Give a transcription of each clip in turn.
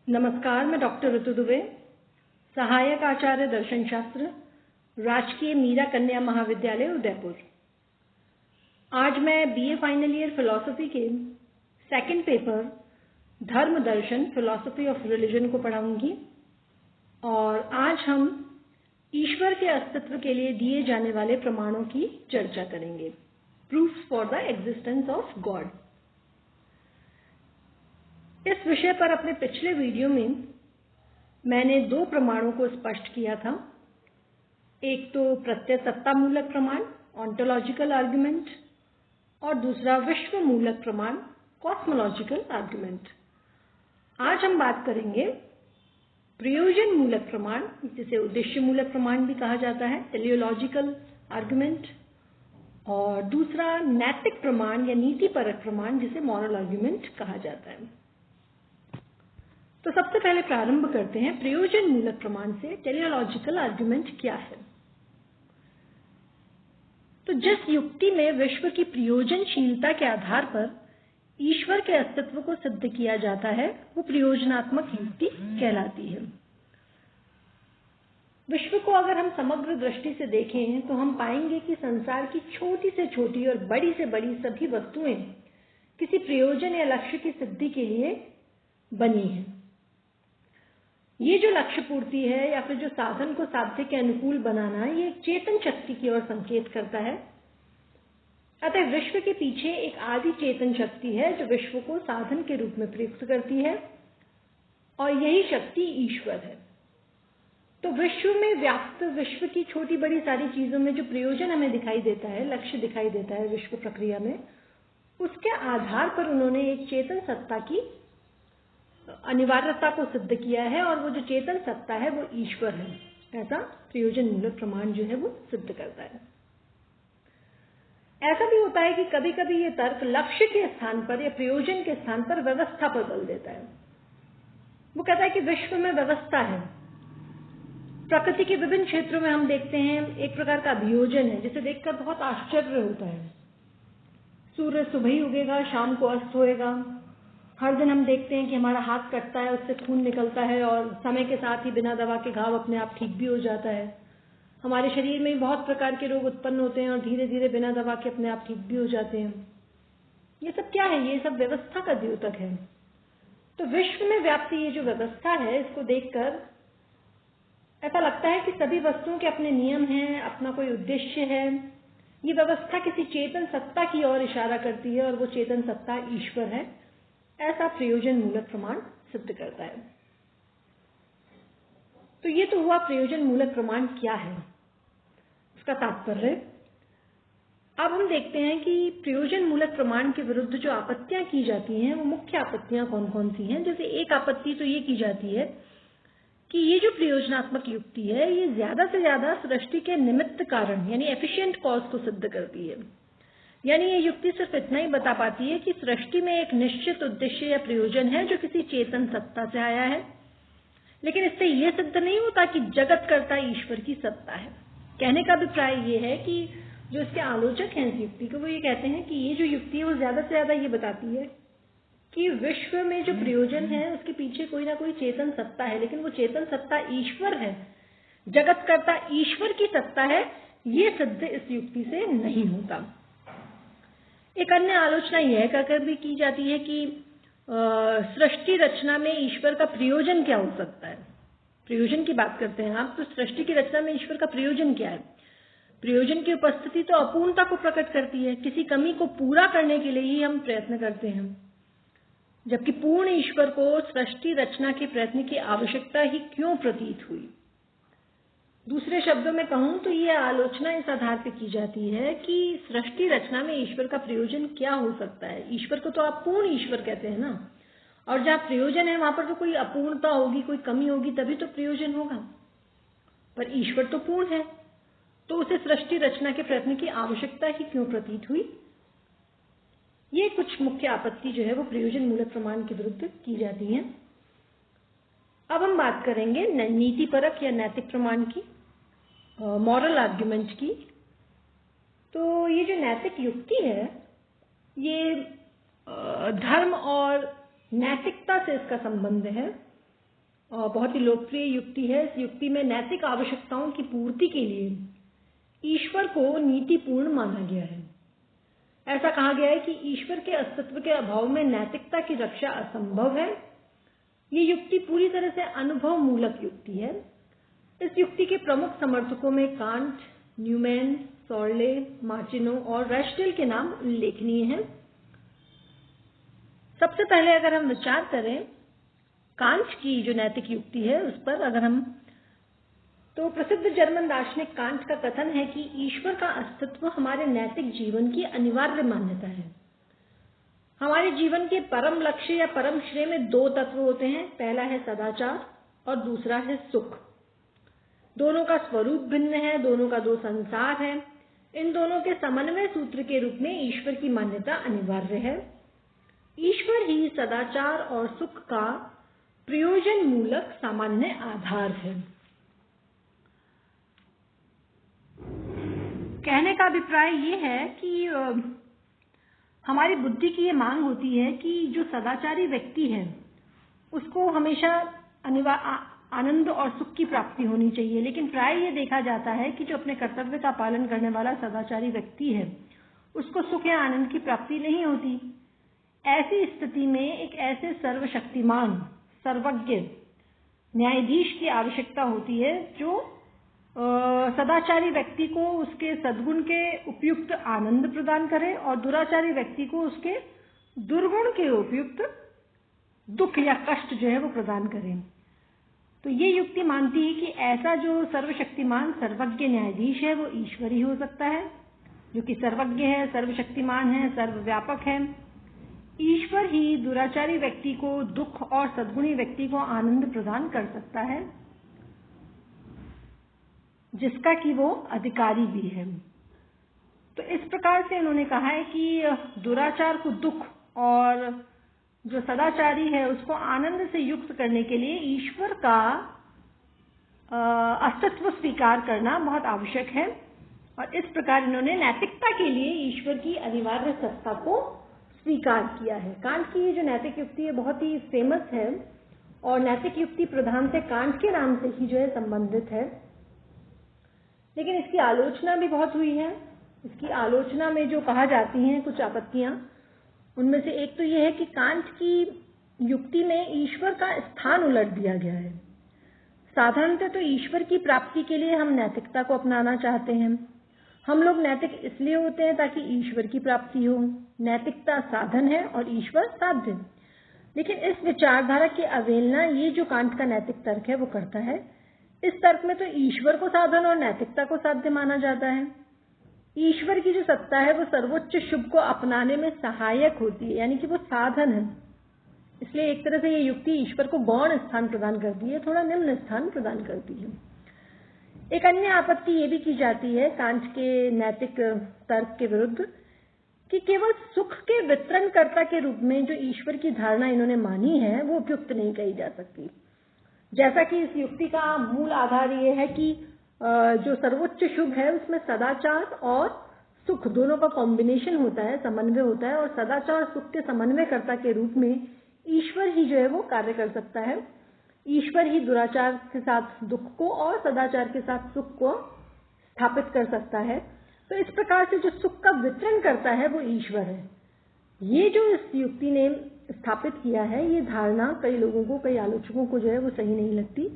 नमस्कार, मैं डॉक्टर ऋतु दुबे, सहायक आचार्य दर्शन शास्त्र, राजकीय मीरा कन्या महाविद्यालय उदयपुर। आज मैं बीए फाइनल ईयर फिलॉसफी के सेकंड पेपर धर्म दर्शन फिलॉसफी ऑफ रिलीजन को पढ़ाऊंगी और आज हम ईश्वर के अस्तित्व के लिए दिए जाने वाले प्रमाणों की चर्चा करेंगे। Proofs for the existence of God. इस विषय पर अपने पिछले वीडियो में मैंने दो प्रमाणों को स्पष्ट किया था। एक तो प्रत्यय सत्ता मूलक प्रमाण ऑन्टोलॉजिकल आर्गुमेंट और दूसरा विश्व मूलक प्रमाण कॉस्मोलॉजिकल आर्गुमेंट। आज हम बात करेंगे प्रयोजन मूलक प्रमाण, जिसे उद्देश्य मूलक प्रमाण भी कहा जाता है, टेलियोलॉजिकल आर्गुमेंट, और दूसरा नैतिक प्रमाण या नीतिपरक प्रमाण, जिसे मॉरल आर्गुमेंट कहा जाता है। तो सबसे पहले प्रारंभ करते हैं प्रयोजन मूलक प्रमाण से। टेलियोलॉजिकल आर्गुमेंट क्या है? तो जिस युक्ति में विश्व की प्रयोजनशीलता के आधार पर ईश्वर के अस्तित्व को सिद्ध किया जाता है, वो प्रयोजनात्मक युक्ति कहलाती है। विश्व को अगर हम समग्र दृष्टि से देखें तो हम पाएंगे कि संसार की छोटी से छोटी और बड़ी से बड़ी सभी वस्तुएं किसी प्रयोजन या लक्ष्य की सिद्धि के लिए बनी हैं। ये जो लक्ष्य पूर्ति है या फिर जो साधन को साध्य के अनुकूल बनाना, ये एक चेतन शक्ति की ओर संकेत करता है। अतः विश्व के पीछे एक आदि चेतन शक्ति है जो विश्व को साधन के रूप में प्रयुक्त करती है और यही शक्ति ईश्वर है। तो विश्व में व्याप्त विश्व की छोटी बड़ी सारी चीजों में जो प्रयोजन हमें दिखाई देता है, लक्ष्य दिखाई देता है विश्व प्रक्रिया में, उसके आधार पर उन्होंने एक चेतन सत्ता की अनिवार्यता को सिद्ध किया है और वो जो चेतन सत्ता है वो ईश्वर है। ऐसा प्रयोजन मूलक प्रमाण जो है वो सिद्ध करता है। ऐसा भी होता है कि कभी कभी ये तर्क लक्ष्य के स्थान पर या प्रयोजन के स्थान पर व्यवस्था पर बल देता है। वो कहता है कि विश्व में व्यवस्था है। प्रकृति के विभिन्न क्षेत्रों में हम देखते हैं एक प्रकार का अभियोजन है, जिसे देखकर बहुत आश्चर्य होता है। सूर्य सुबह ही उगेगा, शाम को अस्त होएगा। हर दिन हम देखते हैं कि हमारा हाथ कटता है, उससे खून निकलता है और समय के साथ ही बिना दवा के घाव अपने आप ठीक भी हो जाता है। हमारे शरीर में बहुत प्रकार के रोग उत्पन्न होते हैं और धीरे धीरे बिना दवा के अपने आप ठीक भी हो जाते हैं। ये सब क्या है? ये सब व्यवस्था का द्योतक है। तो विश्व में व्याप्ति ये जो व्यवस्था है, इसको देखकर ऐसा लगता है कि सभी वस्तुओं के अपने नियम हैं, अपना कोई उद्देश्य है। ये व्यवस्था किसी चेतन सत्ता की ओर इशारा करती है और वो चेतन सत्ता ईश्वर है। ऐसा प्रयोजन मूलक प्रमाण सिद्ध करता है। तो ये तो हुआ प्रयोजन मूलक प्रमाण क्या है, उसका तात्पर्य। अब हम देखते हैं कि प्रयोजन मूलक प्रमाण के विरुद्ध जो आपत्तियां की जाती हैं, वो मुख्य आपत्तियां कौन कौन सी हैं। जैसे एक आपत्ति तो ये की जाती है कि ये जो प्रयोजनात्मक युक्ति है, ये ज्यादा से ज्यादा सृष्टि के निमित्त कारण यानी एफिशिएंट कॉज को सिद्ध करती है। यानी ये युक्ति सिर्फ इतना ही बता पाती है कि सृष्टि में एक निश्चित उद्देश्य या प्रयोजन है जो किसी चेतन सत्ता से आया है, लेकिन इससे यह सिद्ध नहीं होता कि जगतकर्ता ईश्वर की सत्ता है। कहने का अभिप्राय ये है कि जो इसके आलोचक हैं इस युक्ति को, वो ये कहते हैं कि ये जो युक्ति है वो ज्यादा से ज्यादा ये बताती है कि विश्व में जो प्रयोजन है उसके पीछे कोई ना कोई चेतन सत्ता है, लेकिन वो चेतन सत्ता ईश्वर है, जगतकर्ता ईश्वर की सत्ता है। ये सिद्ध इस युक्ति से नहीं होता। एक अन्य आलोचना यह कहकर भी की जाती है कि सृष्टि रचना में ईश्वर का प्रयोजन क्या हो सकता है। प्रयोजन की बात करते हैं आप, तो सृष्टि की रचना में ईश्वर का प्रयोजन क्या है? प्रयोजन की उपस्थिति तो अपूर्णता को प्रकट करती है। किसी कमी को पूरा करने के लिए ही हम प्रयत्न करते हैं, जबकि पूर्ण ईश्वर को सृष्टि रचना के प्रयत्न की आवश्यकता ही क्यों प्रतीत हुई। दूसरे शब्दों में कहूं तो ये आलोचना इस आधार पर की जाती है कि सृष्टि रचना में ईश्वर का प्रयोजन क्या हो सकता है। ईश्वर को तो आप पूर्ण ईश्वर कहते हैं ना, और जहां प्रयोजन है वहां पर तो कोई अपूर्णता होगी, कोई कमी होगी, तभी तो प्रयोजन होगा। पर ईश्वर तो पूर्ण है, तो उसे सृष्टि रचना के प्रयत्न की आवश्यकता ही क्यों प्रतीत हुई। ये कुछ मुख्य आपत्ति जो है वो प्रयोजन मूलक प्रमाण के विरुद्ध की जाती है। अब हम बात करेंगे नीतिपरक या नैतिक प्रमाण की, मॉरल आर्ग्यूमेंट की। तो ये जो नैतिक युक्ति है, ये धर्म और नैतिकता से इसका संबंध है। और बहुत ही लोकप्रिय युक्ति है। इस युक्ति में नैतिक आवश्यकताओं की पूर्ति के लिए ईश्वर को नीतिपूर्ण माना गया है। ऐसा कहा गया है कि ईश्वर के अस्तित्व के अभाव में नैतिकता की रक्षा असंभव है। ये युक्ति पूरी तरह से अनुभव मूलक युक्ति है। इस युक्ति के प्रमुख समर्थकों में कांट, न्यूमैन, सॉर्ले, मार्टिनो और रैशटेल के नाम उल्लेखनीय हैं। सबसे पहले अगर हम विचार करें कांट की जो नैतिक युक्ति है उस पर, अगर हम तो प्रसिद्ध जर्मन दार्शनिक कांट का कथन है कि ईश्वर का अस्तित्व हमारे नैतिक जीवन की अनिवार्य मान्यता है। हमारे जीवन के परम लक्ष्य या परम श्रेय में दो तत्व होते हैं, पहला है सदाचार और दूसरा है सुख। दोनों का स्वरूप भिन्न है, दोनों का दो संसार है। इन दोनों के समन्वय सूत्र के रूप में ईश्वर की मान्यता अनिवार्य है। ईश्वर ही सदाचार और सुख का प्रयोजन मूलक सामान्य आधार है। कहने का अभिप्राय ये है कि हमारी बुद्धि की ये मांग होती है कि जो सदाचारी व्यक्ति है उसको हमेशा आनंद और सुख की प्राप्ति होनी चाहिए, लेकिन प्राय ये देखा जाता है कि जो अपने कर्तव्य का पालन करने वाला सदाचारी व्यक्ति है उसको सुख या आनंद की प्राप्ति नहीं होती। ऐसी स्थिति में एक ऐसे सर्वशक्तिमान सर्वज्ञ न्यायाधीश की आवश्यकता होती है जो सदाचारी व्यक्ति को उसके सद्गुण के उपयुक्त आनंद प्रदान करे और दुराचारी व्यक्ति को उसके दुर्गुण के उपयुक्त दुख या कष्ट जो है वो प्रदान करे। तो ये युक्ति मानती है कि ऐसा जो सर्वशक्तिमान सर्वज्ञ न्यायाधीश है वो ईश्वर ही हो सकता है, जो कि सर्वज्ञ है, सर्वशक्तिमान है, सर्वव्यापक है। ईश्वर ही दुराचारी व्यक्ति को दुख और सद्गुणी व्यक्ति को आनंद प्रदान कर सकता है, जिसका कि वो अधिकारी भी है। तो इस प्रकार से उन्होंने कहा है कि दुराचार को दुख और जो सदाचारी है उसको आनंद से युक्त करने के लिए ईश्वर का अस्तित्व स्वीकार करना बहुत आवश्यक है। और इस प्रकार इन्होंने नैतिकता के लिए ईश्वर की अनिवार्य सत्ता को स्वीकार किया है। कांट की ये जो नैतिक युक्ति है बहुत ही फेमस है और नैतिक युक्ति प्रधान से कांट के नाम से ही जो है संबंधित है, लेकिन इसकी आलोचना भी बहुत हुई है। इसकी आलोचना में जो कहा जाती हैं कुछ आपत्तियां, उनमें से एक तो यह है कि कांट की युक्ति में ईश्वर का स्थान उलट दिया गया है। साधारणतः तो ईश्वर की प्राप्ति के लिए हम नैतिकता को अपनाना चाहते हैं। हम लोग नैतिक इसलिए होते हैं ताकि ईश्वर की प्राप्ति हो। नैतिकता साधन है और ईश्वर साध्य। लेकिन इस विचारधारा की अवहेलना ये जो कांट का नैतिक तर्क है वो करता है। इस तर्क में तो ईश्वर को साधन और नैतिकता को साध्य माना जाता है। ईश्वर की जो सत्ता है वो सर्वोच्च शुभ को अपनाने में सहायक होती है, यानी कि वो साधन है। इसलिए एक तरह से ये युक्ति ईश्वर को गौण स्थान प्रदान करती है, थोड़ा निम्न स्थान प्रदान करती है। एक अन्य आपत्ति ये भी की जाती है कांट के नैतिक तर्क के विरुद्ध कि केवल सुख के वितरणकर्ता के रूप में जो ईश्वर की धारणा इन्होंने मानी है वो उपयुक्त नहीं कही जा सकती। जैसा कि इस युक्ति का मूल आधार ये है कि जो सर्वोच्च शुभ है उसमें सदाचार और सुख दोनों का कॉम्बिनेशन होता है, समन्वय होता है, और सदाचार और सुख के समन्वयकर्ता के रूप में ईश्वर ही जो है वो कार्य कर सकता है। ईश्वर ही दुराचार के साथ दुख को और सदाचार के साथ सुख को स्थापित कर सकता है। तो इस प्रकार से जो सुख का वितरण करता है वो ईश्वर है। ये जो इस युक्ति ने स्थापित किया है, ये धारणा कई लोगों को, कई आलोचकों को जो है वो सही नहीं लगती।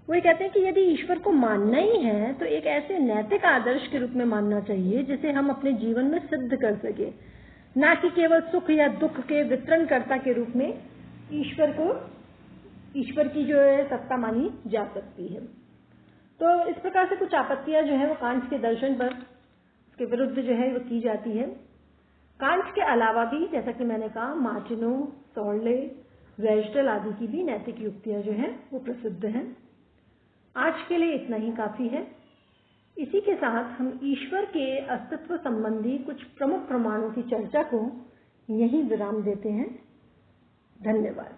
वो ये कहते हैं कि यदि ईश्वर को मानना ही है तो एक ऐसे नैतिक आदर्श के रूप में मानना चाहिए जिसे हम अपने जीवन में सिद्ध कर सके, ना कि केवल सुख या दुख के वितरणकर्ता के रूप में ईश्वर की जो है सत्ता मानी जा सकती है। तो इस प्रकार से कुछ आपत्तियां जो है वो कांट के दर्शन पर उसके विरुद्ध जो है वो की जाती है। कांट के अलावा भी, जैसा कि मैंने कहा, मार्टिनो, सॉर्ले, रैशटेल आदि की भी नैतिक युक्तियां जो हैं वो प्रसिद्ध हैं। आज के लिए इतना ही काफी है। इसी के साथ हम ईश्वर के अस्तित्व संबंधी कुछ प्रमुख प्रमाणों की चर्चा को यहीं विराम देते हैं। धन्यवाद।